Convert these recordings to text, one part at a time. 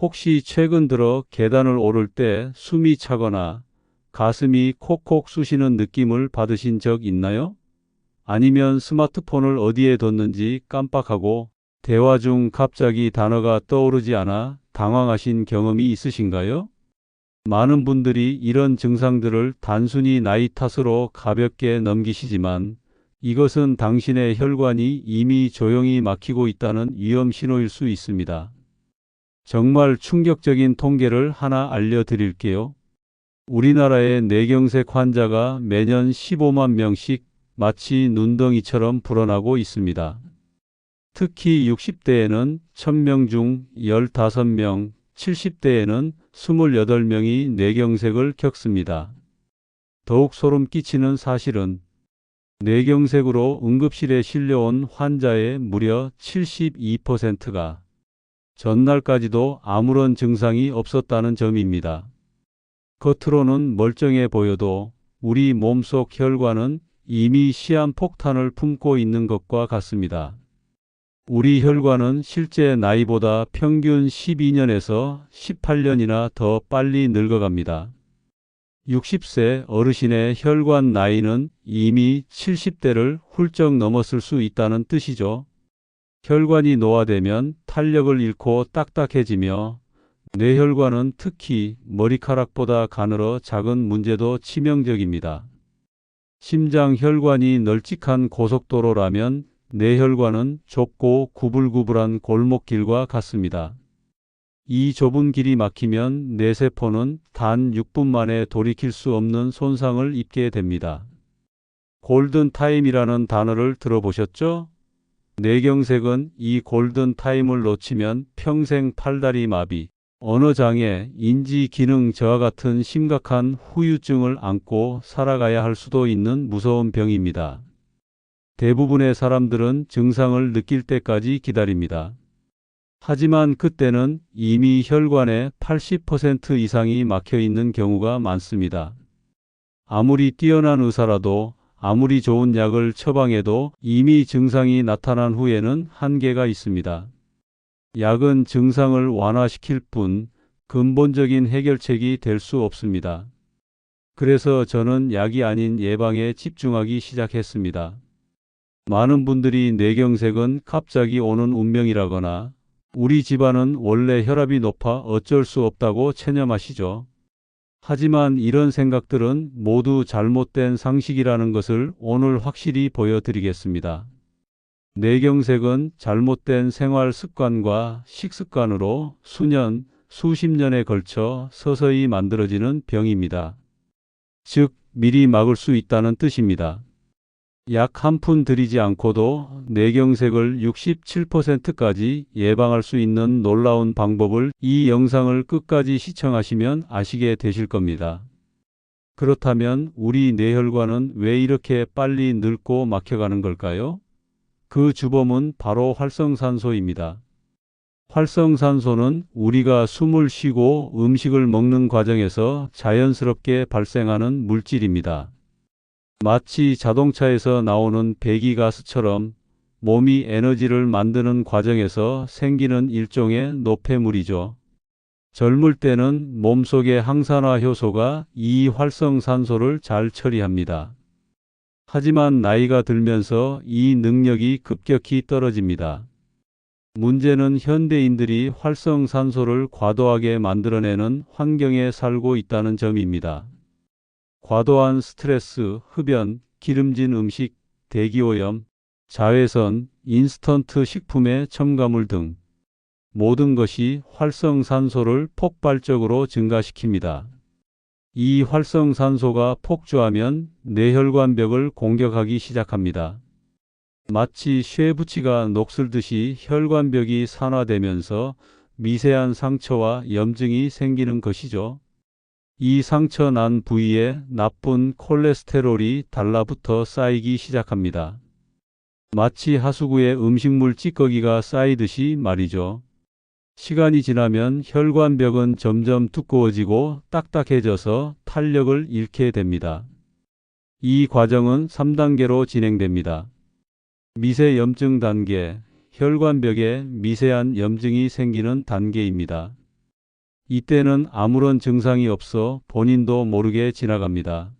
혹시 최근 들어 계단을 오를 때 숨이 차거나 가슴이 콕콕 쑤시는 느낌을 받으신 적 있나요? 아니면 스마트폰을 어디에 뒀는지 깜빡하고 대화 중 갑자기 단어가 떠오르지 않아 당황하신 경험이 있으신가요? 많은 분들이 이런 증상들을 단순히 나이 탓으로 가볍게 넘기시지만 이것은 당신의 혈관이 이미 조용히 막히고 있다는 위험 신호일 수 있습니다. 정말 충격적인 통계를 하나 알려드릴게요. 우리나라의 뇌경색 환자가 매년 15만 명씩 마치 눈덩이처럼 불어나고 있습니다. 특히 60대에는 1000명 중 15명, 70대에는 28명이 뇌경색을 겪습니다. 더욱 소름 끼치는 사실은 뇌경색으로 응급실에 실려온 환자의 무려 72%가 전날까지도 아무런 증상이 없었다는 점입니다. 겉으로는 멀쩡해 보여도 우리 몸속 혈관은 이미 시한폭탄을 품고 있는 것과 같습니다. 우리 혈관은 실제 나이보다 평균 12년에서 18년이나 더 빨리 늙어갑니다. 60세 어르신의 혈관 나이는 이미 70대를 훌쩍 넘었을 수 있다는 뜻이죠. 혈관이 노화되면 탄력을 잃고 딱딱해지며 뇌혈관은 특히 머리카락보다 가늘어 작은 문제도 치명적입니다. 심장 혈관이 널찍한 고속도로라면 뇌혈관은 좁고 구불구불한 골목길과 같습니다. 이 좁은 길이 막히면 뇌세포는 단 6분 만에 돌이킬 수 없는 손상을 입게 됩니다. 골든타임이라는 단어를 들어보셨죠? 뇌경색은 이 골든타임을 놓치면 평생 팔다리 마비, 언어장애, 인지기능 저하 같은 심각한 후유증을 안고 살아가야 할 수도 있는 무서운 병입니다. 대부분의 사람들은 증상을 느낄 때까지 기다립니다. 하지만 그때는 이미 혈관의 80% 이상이 막혀 있는 경우가 많습니다. 아무리 뛰어난 의사라도 아무리 좋은 약을 처방해도 이미 증상이 나타난 후에는 한계가 있습니다. 약은 증상을 완화시킬 뿐 근본적인 해결책이 될 수 없습니다. 그래서 저는 약이 아닌 예방에 집중하기 시작했습니다. 많은 분들이 뇌경색은 갑자기 오는 운명이라거나 우리 집안은 원래 혈압이 높아 어쩔 수 없다고 체념하시죠. 하지만 이런 생각들은 모두 잘못된 상식이라는 것을 오늘 확실히 보여드리겠습니다. 뇌경색은 잘못된 생활 습관과 식습관으로 수년, 수십 년에 걸쳐 서서히 만들어지는 병입니다. 즉, 미리 막을 수 있다는 뜻입니다. 약 한 푼 들이지 않고도 뇌경색을 67%까지 예방할 수 있는 놀라운 방법을 이 영상을 끝까지 시청하시면 아시게 되실 겁니다. 그렇다면 우리 뇌혈관은 왜 이렇게 빨리 늙고 막혀가는 걸까요? 그 주범은 바로 활성산소입니다. 활성산소는 우리가 숨을 쉬고 음식을 먹는 과정에서 자연스럽게 발생하는 물질입니다. 마치 자동차에서 나오는 배기가스처럼 몸이 에너지를 만드는 과정에서 생기는 일종의 노폐물이죠. 젊을 때는 몸속의 항산화 효소가 이 활성산소를 잘 처리합니다. 하지만 나이가 들면서 이 능력이 급격히 떨어집니다. 문제는 현대인들이 활성산소를 과도하게 만들어내는 환경에 살고 있다는 점입니다. 과도한 스트레스, 흡연, 기름진 음식, 대기오염, 자외선, 인스턴트 식품의 첨가물 등 모든 것이 활성산소를 폭발적으로 증가시킵니다. 이 활성산소가 폭주하면 뇌혈관벽을 공격하기 시작합니다. 마치 쇠붙이가 녹슬듯이 혈관벽이 산화되면서 미세한 상처와 염증이 생기는 것이죠. 이 상처 난 부위에 나쁜 콜레스테롤이 달라붙어 쌓이기 시작합니다. 마치 하수구에 음식물 찌꺼기가 쌓이듯이 말이죠. 시간이 지나면 혈관벽은 점점 두꺼워지고 딱딱해져서 탄력을 잃게 됩니다. 이 과정은 3단계로 진행됩니다. 미세 염증 단계, 혈관벽에 미세한 염증이 생기는 단계입니다. 이때는 아무런 증상이 없어 본인도 모르게 지나갑니다.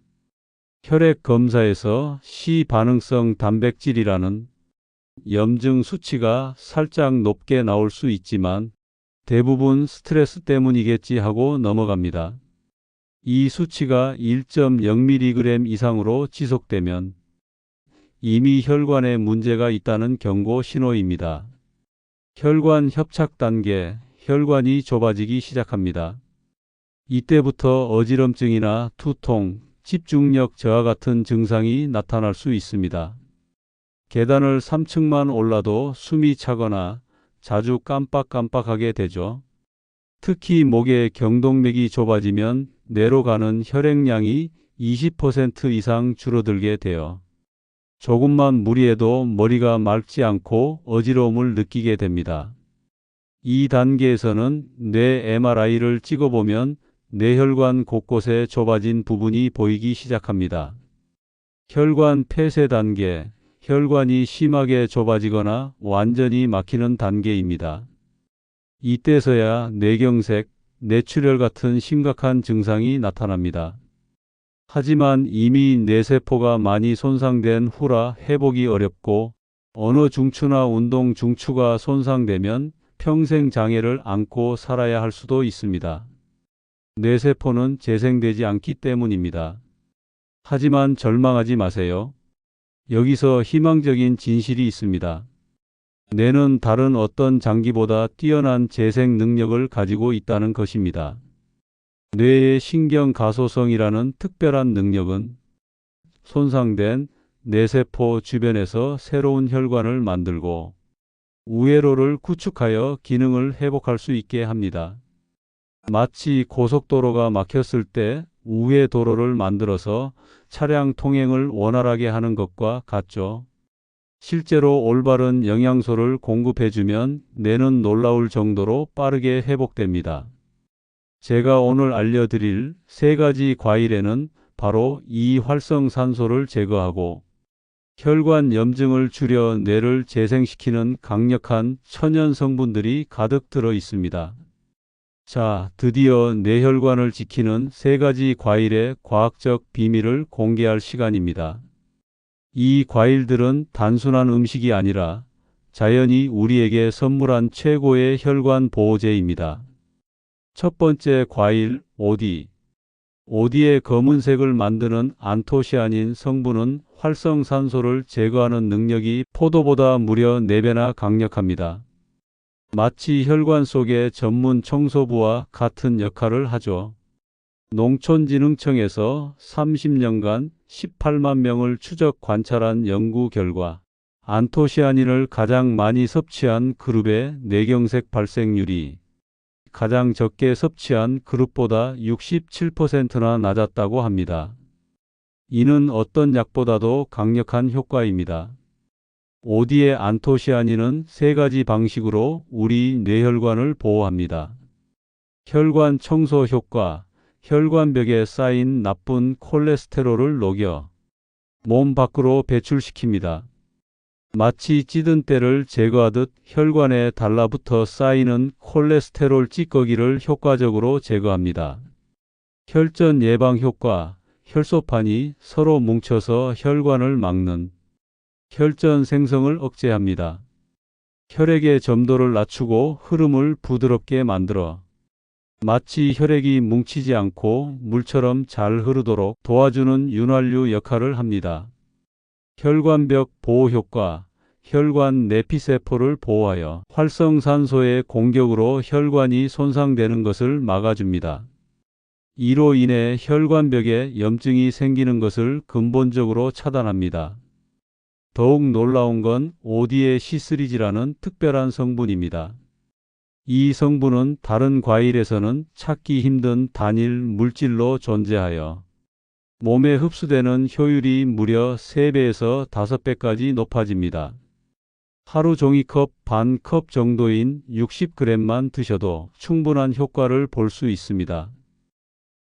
혈액 검사에서 C 반응성 단백질이라는 염증 수치가 살짝 높게 나올 수 있지만 대부분 스트레스 때문이겠지 하고 넘어갑니다. 이 수치가 1.0mg 이상으로 지속되면 이미 혈관에 문제가 있다는 경고 신호입니다. 혈관 협착 단계, 혈관이 좁아지기 시작합니다. 이때부터 어지럼증이나 두통, 집중력 저하 같은 증상이 나타날 수 있습니다. 계단을 3층만 올라도 숨이 차거나 자주 깜빡깜빡하게 되죠. 특히 목의 경동맥이 좁아지면 뇌로 가는 혈액량이 20% 이상 줄어들게 돼요. 조금만 무리해도 머리가 맑지 않고 어지러움을 느끼게 됩니다. 이 단계에서는 뇌 MRI를 찍어보면 뇌혈관 곳곳에 좁아진 부분이 보이기 시작합니다. 혈관 폐쇄 단계, 혈관이 심하게 좁아지거나 완전히 막히는 단계입니다. 이때서야 뇌경색, 뇌출혈 같은 심각한 증상이 나타납니다. 하지만 이미 뇌세포가 많이 손상된 후라 회복이 어렵고 언어 중추나 운동 중추가 손상되면 평생 장애를 안고 살아야 할 수도 있습니다. 뇌세포는 재생되지 않기 때문입니다. 하지만 절망하지 마세요. 여기서 희망적인 진실이 있습니다. 뇌는 다른 어떤 장기보다 뛰어난 재생 능력을 가지고 있다는 것입니다. 뇌의 신경가소성이라는 특별한 능력은 손상된 뇌세포 주변에서 새로운 혈관을 만들고 우회로를 구축하여 기능을 회복할 수 있게 합니다. 마치 고속도로가 막혔을 때 우회 도로를 만들어서 차량 통행을 원활하게 하는 것과 같죠. 실제로 올바른 영양소를 공급해주면 뇌는 놀라울 정도로 빠르게 회복됩니다. 제가 오늘 알려드릴 3가지 과일에는 바로 이 활성산소를 제거하고 혈관 염증을 줄여 뇌를 재생시키는 강력한 천연 성분들이 가득 들어 있습니다. 자, 드디어 뇌혈관을 지키는 3가지 과일의 과학적 비밀을 공개할 시간입니다. 이 과일들은 단순한 음식이 아니라 자연이 우리에게 선물한 최고의 혈관 보호제입니다. 첫 번째 과일, 오디. 오디의 검은색을 만드는 안토시아닌 성분은 활성산소를 제거하는 능력이 포도보다 무려 4배나 강력합니다. 마치 혈관 속의 전문 청소부와 같은 역할을 하죠. 농촌진흥청에서 30년간 18만 명을 추적 관찰한 연구 결과 안토시아닌을 가장 많이 섭취한 그룹의 뇌경색 발생률이 가장 적게 섭취한 그룹보다 67%나 낮았다고 합니다. 이는 어떤 약보다도 강력한 효과입니다. 오디의 안토시아닌은 3가지 방식으로 우리 뇌혈관을 보호합니다. 혈관 청소 효과, 혈관벽에 쌓인 나쁜 콜레스테롤을 녹여 몸 밖으로 배출시킵니다. 마치 찌든 때를 제거하듯 혈관에 달라붙어 쌓이는 콜레스테롤 찌꺼기를 효과적으로 제거합니다. 혈전 예방 효과, 혈소판이 서로 뭉쳐서 혈관을 막는 혈전 생성을 억제합니다. 혈액의 점도를 낮추고 흐름을 부드럽게 만들어 마치 혈액이 뭉치지 않고 물처럼 잘 흐르도록 도와주는 윤활유 역할을 합니다. 혈관벽 보호 효과, 혈관 내피세포를 보호하여 활성산소의 공격으로 혈관이 손상되는 것을 막아줍니다. 이로 인해 혈관벽에 염증이 생기는 것을 근본적으로 차단합니다. 더욱 놀라운 건 오디에 C3G라는 특별한 성분입니다. 이 성분은 다른 과일에서는 찾기 힘든 단일 물질로 존재하여 몸에 흡수되는 효율이 무려 3배에서 5배까지 높아집니다. 하루 종이컵 반 컵 정도인 60g만 드셔도 충분한 효과를 볼 수 있습니다.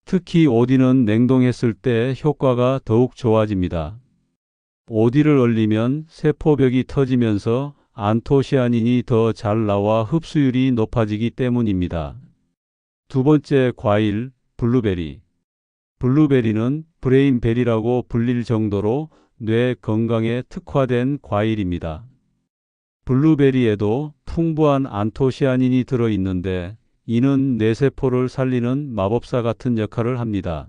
특히 오디는 냉동했을 때 효과가 더욱 좋아집니다. 오디를 얼리면 세포벽이 터지면서 안토시아닌이 더 잘 나와 흡수율이 높아지기 때문입니다. 두 번째 과일, 블루베리. 블루베리는 브레인베리라고 불릴 정도로 뇌 건강에 특화된 과일입니다. 블루베리에도 풍부한 안토시아닌이 들어있는데 이는 뇌세포를 살리는 마법사 같은 역할을 합니다.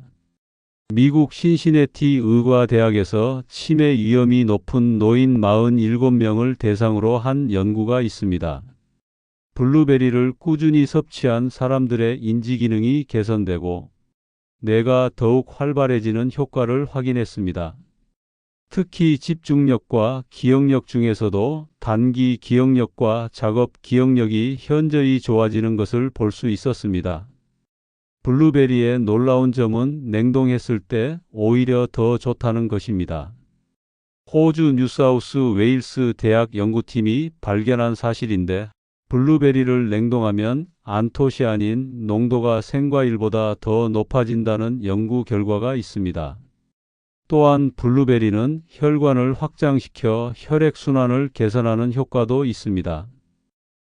미국 신시내티 의과대학에서 치매 위험이 높은 노인 47명을 대상으로 한 연구가 있습니다. 블루베리를 꾸준히 섭취한 사람들의 인지 기능이 개선되고 뇌가 더욱 활발해지는 효과를 확인했습니다. 특히 집중력과 기억력 중에서도 단기 기억력과 작업 기억력이 현저히 좋아지는 것을 볼 수 있었습니다. 블루베리의 놀라운 점은 냉동했을 때 오히려 더 좋다는 것입니다. 호주 뉴사우스 웨일스 대학 연구팀이 발견한 사실인데 블루베리를 냉동하면 안토시아닌 농도가 생과일보다 더 높아진다는 연구 결과가 있습니다. 또한 블루베리는 혈관을 확장시켜 혈액순환을 개선하는 효과도 있습니다.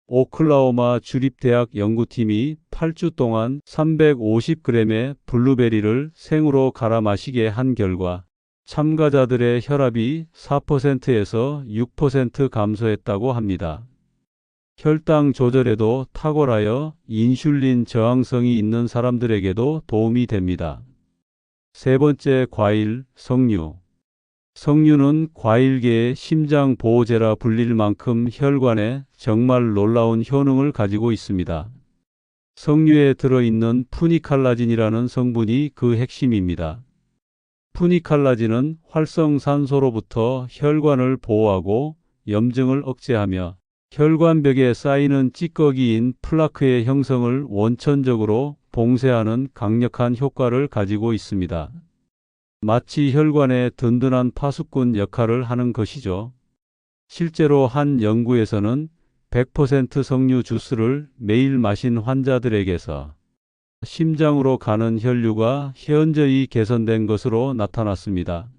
오클라호마 주립대학 연구팀이 8주 동안 350g의 블루베리를 생으로 갈아 마시게 한 결과 참가자들의 혈압이 4%에서 6% 감소했다고 합니다. 혈당 조절에도 탁월하여 인슐린 저항성이 있는 사람들에게도 도움이 됩니다. 세 번째 과일, 석류. 석류는 과일계의 심장보호제라 불릴 만큼 혈관에 정말 놀라운 효능을 가지고 있습니다. 석류에 들어있는 푸니칼라진이라는 성분이 그 핵심입니다. 푸니칼라진은 활성산소로부터 혈관을 보호하고 염증을 억제하며 혈관벽에 쌓이는 찌꺼기인 플라크의 형성을 원천적으로 봉쇄하는 강력한 효과를 가지고 있습니다. 마치 혈관의 든든한 파수꾼 역할을 하는 것이죠. 실제로 한 연구에서는 100% 석류 주스를 매일 마신 환자들에게서 심장으로 가는 혈류가 현저히 개선된 것으로 나타났습니다.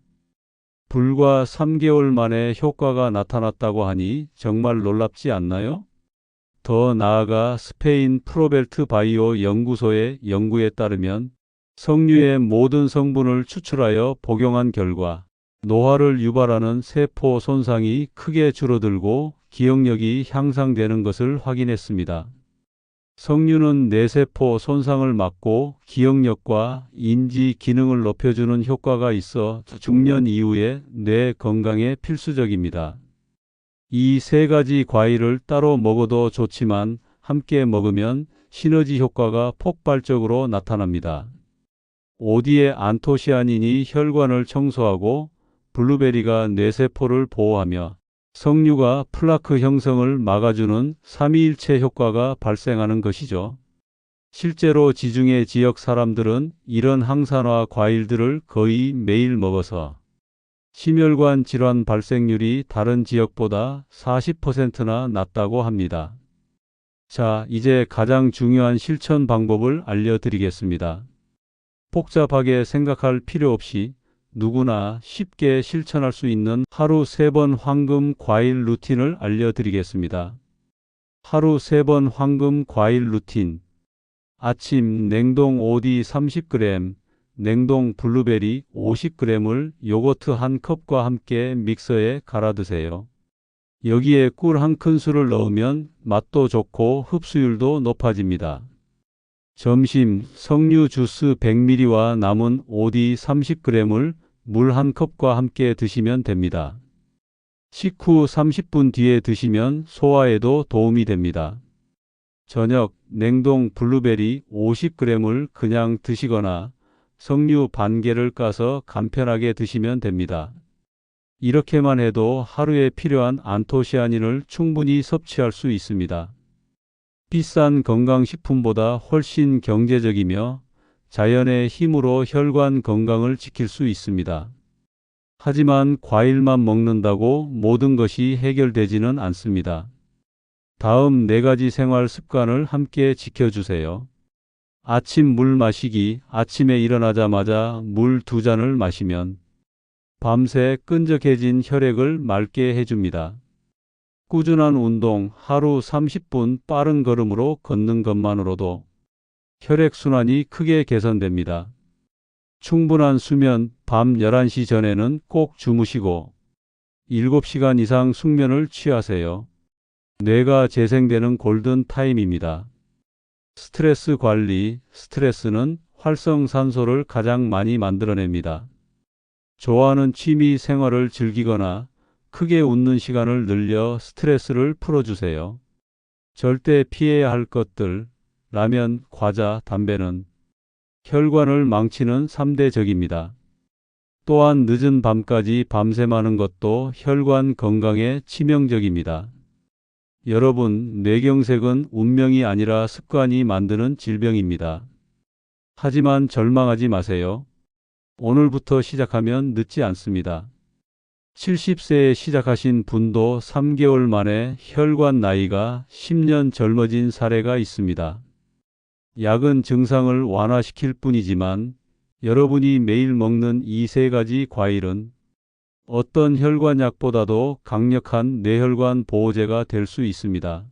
불과 3개월 만에 효과가 나타났다고 하니 정말 놀랍지 않나요? 더 나아가 스페인 프로벨트 바이오 연구소의 연구에 따르면 석류의 모든 성분을 추출하여 복용한 결과 노화를 유발하는 세포 손상이 크게 줄어들고 기억력이 향상되는 것을 확인했습니다. 석류는 뇌세포 손상을 막고 기억력과 인지 기능을 높여주는 효과가 있어 중년 이후의 뇌 건강에 필수적입니다. 이 세 가지 과일을 따로 먹어도 좋지만 함께 먹으면 시너지 효과가 폭발적으로 나타납니다. 오디에 안토시아닌이 혈관을 청소하고 블루베리가 뇌세포를 보호하며 석류가 플라크 형성을 막아주는 삼위일체 효과가 발생하는 것이죠. 실제로 지중해 지역 사람들은 이런 항산화 과일들을 거의 매일 먹어서 심혈관 질환 발생률이 다른 지역보다 40%나 낮다고 합니다. 자, 이제 가장 중요한 실천 방법을 알려드리겠습니다. 복잡하게 생각할 필요 없이 누구나 쉽게 실천할 수 있는 하루 3번 황금 과일 루틴을 알려드리겠습니다. 하루 3번 황금 과일 루틴. 아침 냉동 오디 30g, 냉동 블루베리 50g을 요거트 1컵과 함께 믹서에 갈아 드세요. 여기에 꿀 1큰술을 넣으면 맛도 좋고 흡수율도 높아집니다. 점심 석류 주스 100ml와 남은 오디 30g을 물 1컵과 함께 드시면 됩니다. 식후 30분 뒤에 드시면 소화에도 도움이 됩니다. 저녁 냉동 블루베리 50g을 그냥 드시거나 석류 반 개를 까서 간편하게 드시면 됩니다. 이렇게만 해도 하루에 필요한 안토시아닌을 충분히 섭취할 수 있습니다. 비싼 건강식품보다 훨씬 경제적이며 자연의 힘으로 혈관 건강을 지킬 수 있습니다. 하지만 과일만 먹는다고 모든 것이 해결되지는 않습니다. 다음 4가지 생활 습관을 함께 지켜주세요. 아침 물 마시기. 아침에 일어나자마자 물 2잔을 마시면 밤새 끈적해진 혈액을 맑게 해줍니다. 꾸준한 운동. 하루 30분 빠른 걸음으로 걷는 것만으로도 혈액순환이 크게 개선됩니다. 충분한 수면, 밤 11시 전에는 꼭 주무시고 7시간 이상 숙면을 취하세요. 뇌가 재생되는 골든 타임입니다. 스트레스 관리, 스트레스는 활성산소를 가장 많이 만들어냅니다. 좋아하는 취미 생활을 즐기거나 크게 웃는 시간을 늘려 스트레스를 풀어주세요. 절대 피해야 할 것들, 라면, 과자, 담배는 혈관을 망치는 3대 적입니다. 또한 늦은 밤까지 밤샘하는 것도 혈관 건강에 치명적입니다. 여러분, 뇌경색은 운명이 아니라 습관이 만드는 질병입니다. 하지만 절망하지 마세요. 오늘부터 시작하면 늦지 않습니다. 70세에 시작하신 분도 3개월 만에 혈관 나이가 10년 젊어진 사례가 있습니다. 약은 증상을 완화시킬 뿐이지만 여러분이 매일 먹는 이 세 가지 과일은 어떤 혈관약보다도 강력한 뇌혈관 보호제가 될 수 있습니다.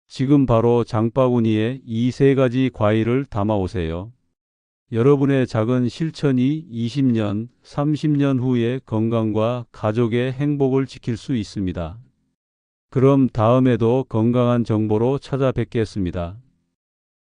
지금 바로 장바구니에 이 세 가지 과일을 담아오세요. 여러분의 작은 실천이 20년, 30년 후의 건강과 가족의 행복을 지킬 수 있습니다. 그럼 다음에도 건강한 정보로 찾아뵙겠습니다.